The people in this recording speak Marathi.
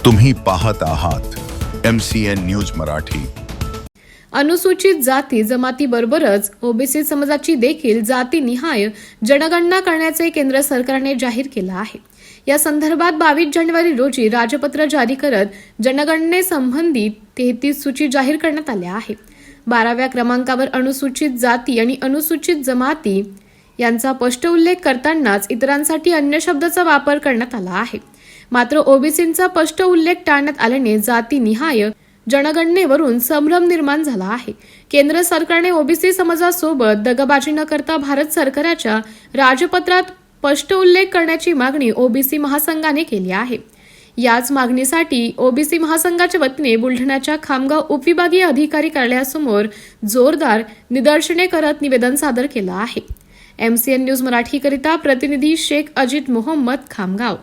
तुम्ही पाहत आहात MCN न्यूज मराठी। अनुसूचित जाती जमातीबरोबरच ओबीसी समाजाची देखील जातीनिहाय जनगणना करण्याचे केंद्र सरकारने जाहीर केलं आहे। या संदर्भात 22 जानेवारी रोजी राजपत्र जारी करत जनगणनेसंबंधित 33 सूची जाहीर करण्यात आल्या आहे। 12व्या क्रमांकावर अनुसूचित जाती आणि अनुसूचित जमाती यांचा स्पष्ट उल्लेख करतानाच इतरांसाठी अन्य शब्दाचा वापर करण्यात आला आहे। मात्र ओबीसींचा स्पष्ट उल्लेख टाळण्यात आल्याने जातीनिहाय जनगणनेवरून संभ्रम निर्माण झाला आहे। केंद्र सरकारने ओबीसी समाजासोबत दगाबाजी न करता भारत सरकारच्या राजपत्रात स्पष्ट उल्लेख करण्याची मागणी ओबीसी महासंघाने केली आहे। याच मागणीसाठी ओबीसी महासंघाच्या वतीने बुलढाण्याच्या खामगाव उपविभागीय अधिकारी कार्यालयासमोर जोरदार निदर्शने करत निवेदन सादर केलं आहे। MCN न्यूज मराठी करिता प्रतिनिधी शेख अजित मोहम्मद, खामगाव।